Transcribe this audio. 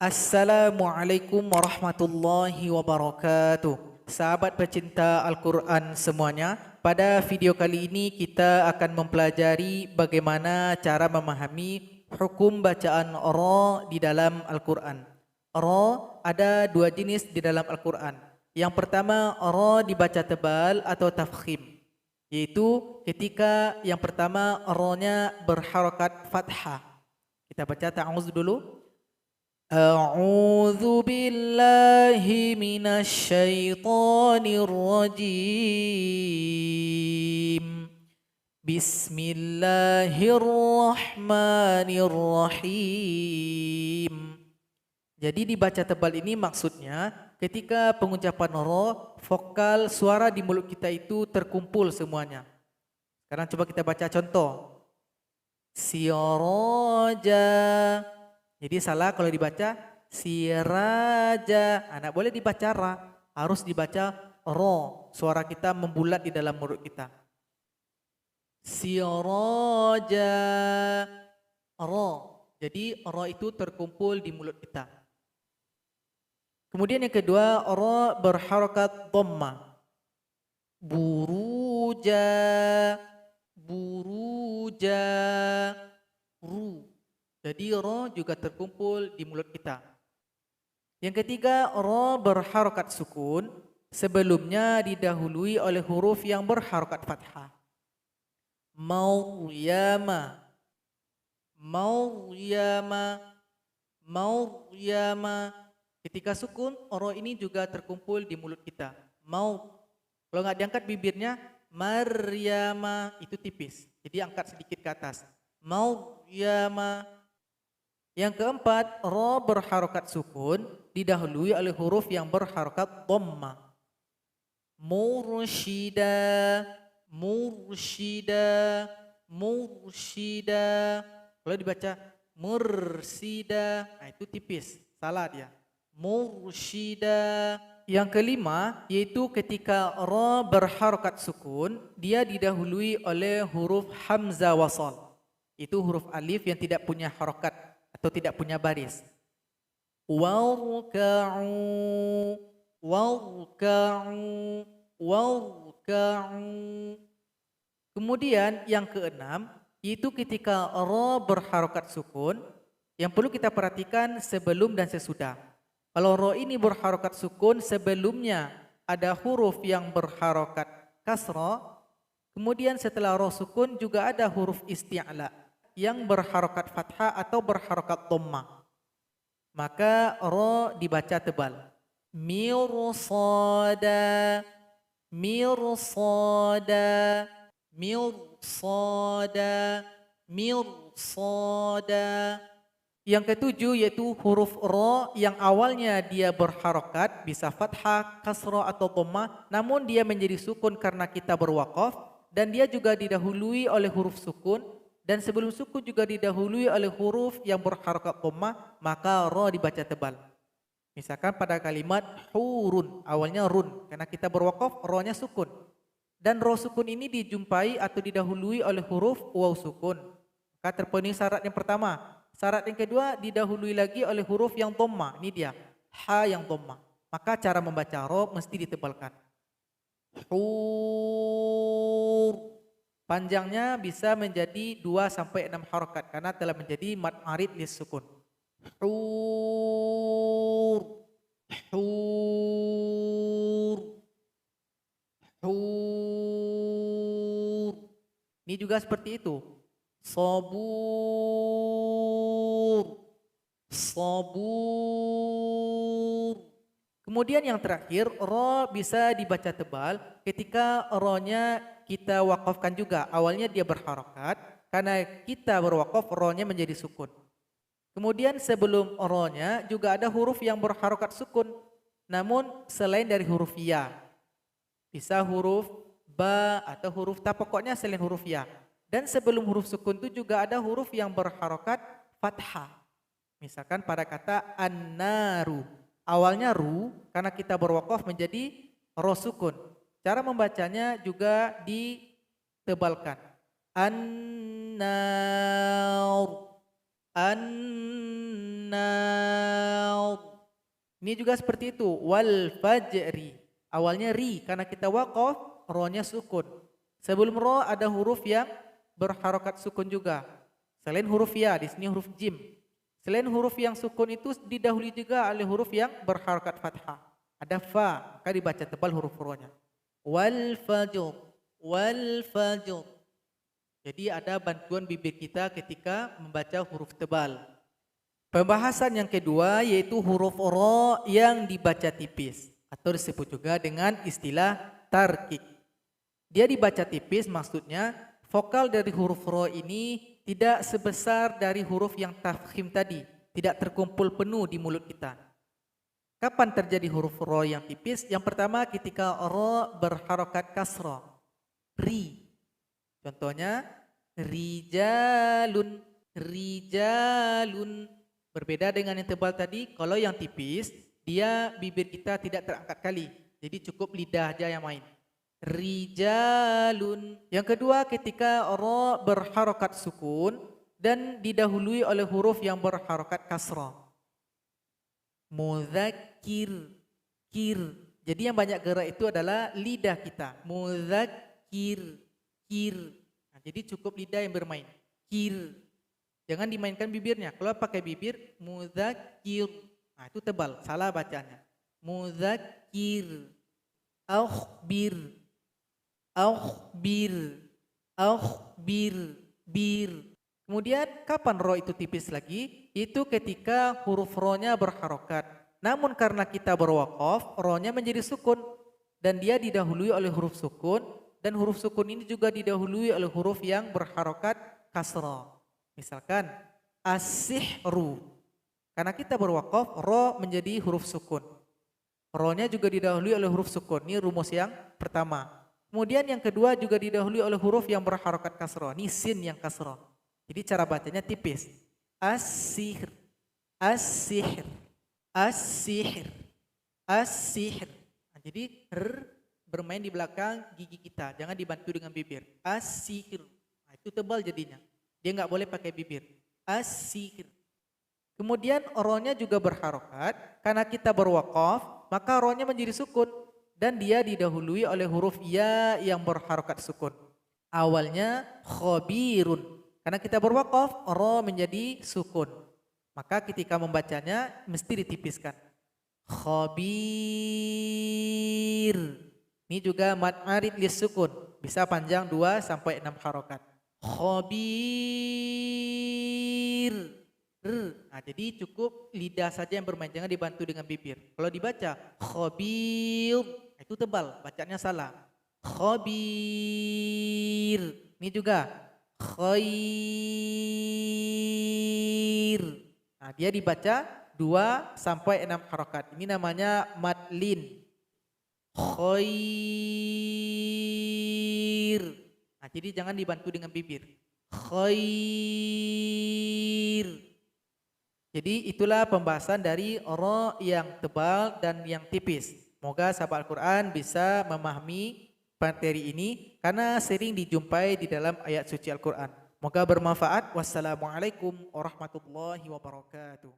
Assalamualaikum warahmatullahi wabarakatuh. Sahabat pecinta Al-Quran semuanya, pada video kali ini kita akan mempelajari bagaimana cara memahami hukum bacaan ra di dalam Al-Quran. Ra ada dua jenis di dalam Al-Quran. Yang pertama ra dibaca tebal atau tafkhim, yaitu ketika yang pertama ra-nya berharakat fathah. Kita baca ta'awuz dulu. أعوذ بالله من الشيطان الرجيم بسم الله الرحمن الرحيم. Jadi dibaca tebal ini maksudnya ketika pengucapan ra, vokal suara di mulut kita itu terkumpul semuanya. Sekarang coba kita baca contoh. Siraja. Jadi salah kalau dibaca siraja. Anak boleh dibaca ra, harus dibaca ro. Suara kita membulat di dalam mulut kita. Siraja ro. Jadi ro itu terkumpul di mulut kita. Kemudian yang kedua, ro berharakat dhamma. Buruja, buruja, ru. Jadi ra juga terkumpul di mulut kita. Yang ketiga, ra berharakat sukun, sebelumnya didahului oleh huruf yang berharakat fathah. Maryama, Maryama, Maryama. Ketika sukun, ra ini juga terkumpul di mulut kita. Kalau nggak diangkat bibirnya, Maryama, itu tipis. Jadi angkat sedikit ke atas. Maryama. Yang keempat, ra berharakat sukun didahului oleh huruf yang berharakat dhamma. Mursyida, mursyida, mursyida. Kalau dibaca mursida, nah itu tipis, salah dia. Mursyida. Yang kelima, yaitu ketika ra berharakat sukun, dia didahului oleh huruf hamzah wasal. Itu huruf alif yang tidak punya harakat atau tidak punya baris. Warka'u, warka'u, warka'u. Kemudian yang keenam, yaitu ketika ra berharakat sukun, yang perlu kita perhatikan sebelum dan sesudah. Kalau ra ini berharakat sukun, sebelumnya ada huruf yang berharakat kasra, kemudian setelah ra sukun juga ada huruf isti'la yang berharakat fathah atau berharakat dhamma. Maka ra dibaca tebal. Mirsada, mirsada, mirsada, mirsada. Yang ketujuh yaitu huruf ra yang awalnya dia berharakat, bisa fathah, kasra atau dhamma, namun dia menjadi sukun karena kita berwaqaf, dan dia juga didahului oleh huruf sukun. Dan sebelum sukun juga didahului oleh huruf yang berharakat dhamma, maka ra dibaca tebal. Misalkan pada kalimat hurun, awalnya run, karena kita berwaqaf, ra-nya sukun. Dan ra sukun ini dijumpai atau didahului oleh huruf waw sukun. Maka terpenuhi syarat yang pertama. Syarat yang kedua didahului lagi oleh huruf yang dhamma, ini dia, ha yang dhamma. Maka cara membaca ra mesti ditebalkan. Hur. Panjangnya bisa menjadi 2-6 harakat karena telah menjadi mad arid lis sukun. Hur, hur, hur. Ini juga seperti itu. Sabur, sabur. Kemudian yang terakhir, ra bisa dibaca tebal ketika ra-nya kita wakafkan juga. Awalnya dia berharakat, karena kita berwakaf ra-nya menjadi sukun. Kemudian sebelum ra-nya juga ada huruf yang berharakat sukun, namun selain dari huruf ya. Bisa huruf ba atau huruf ta, pokoknya selain huruf ya. Dan sebelum huruf sukun itu juga ada huruf yang berharakat fathah. Misalkan pada kata an-naru. Awalnya ru, karena kita berwaqaf menjadi ra sukun. Cara membacanya juga ditebalkan. An-nar, an-nar. Ini juga seperti itu. Wal fajri. Awalnya ri karena kita waqaf, ro-nya sukun. Sebelum ro ada huruf yang berharokat sukun juga. Selain huruf ya, di sini huruf jim. Selain huruf yang sukun itu didahului juga oleh huruf yang berharokat fathah. Ada fa, maka dibaca tebal huruf ro-nya. Wal fajr, wal fajr. Jadi ada bantuan bibir kita ketika membaca huruf tebal. Pembahasan yang kedua yaitu huruf ro yang dibaca tipis atau disebut juga dengan istilah tarkik. Dia dibaca tipis maksudnya vokal dari huruf ro ini tidak sebesar dari huruf yang tafkhim tadi, tidak terkumpul penuh di mulut kita. Kapan terjadi huruf ro yang tipis? Yang pertama ketika ro berharokat kasroh, ri. Contohnya rijalun, rijalun. Berbeda dengan yang tebal tadi, kalau yang tipis dia bibir kita tidak terangkat kali, jadi cukup lidah aja yang main. Rijalun. Yang kedua ketika ro berharokat sukun dan didahului oleh huruf yang berharokat kasroh. Mudzakir, kir. Jadi yang banyak gerak itu adalah lidah kita. Mudzakir, kir. Nah, jadi cukup lidah yang bermain. Kir. Jangan dimainkan bibirnya. Kalau pakai bibir, mudzakir. Nah, itu tebal, salah bacanya. Mudzakir. Akhbir. Akhbir. Akhbir. Bir. Kemudian kapan ro itu tipis lagi? Itu ketika huruf ro-nya berharokat. Namun karena kita berwaqaf, ro-nya menjadi sukun. Dan dia didahului oleh huruf sukun. Dan huruf sukun ini juga didahului oleh huruf yang berharokat kasrah. Misalkan as-sihru. Karena kita berwaqaf, ro menjadi huruf sukun. Ro-nya juga didahului oleh huruf sukun. Ini rumus yang pertama. Kemudian yang kedua juga didahului oleh huruf yang berharokat kasrah. Ini sin yang kasrah. Jadi cara bacanya tipis. As-sihr. As-sihr. As-sihr. As-sihr. Nah, jadi bermain di belakang gigi kita. Jangan dibantu dengan bibir. As-sihr. Nah, itu tebal jadinya. Dia nggak boleh pakai bibir. As-sihr. Kemudian ro-nya juga berharokat. Karena kita berwaqaf, maka ro-nya menjadi sukun. Dan dia didahului oleh huruf ya yang berharokat sukun. Awalnya khabirun. Karena kita berwaqaf, ro menjadi sukun. Maka ketika membacanya mesti ditipiskan. Khabir. Ini juga mad arid lis sukun. Bisa panjang 2 sampai 6 harokat. Khabir. Nah, jadi cukup lidah saja yang bermain, jangan dibantu dengan bibir. Kalau dibaca khabir, itu tebal, bacanya salah. Khabir. Ini juga khair. Nah, dia dibaca 2 sampai 6 harokat. Ini namanya madlin. Khair. Nah, jadi jangan dibantu dengan bibir. Khair. Jadi itulah pembahasan dari ro yang tebal dan yang tipis. Semoga sahabat Al-Quran bisa memahami materi ini karena sering dijumpai di dalam ayat suci Al-Quran. Semoga bermanfaat. Wassalamualaikum warahmatullahi wabarakatuh.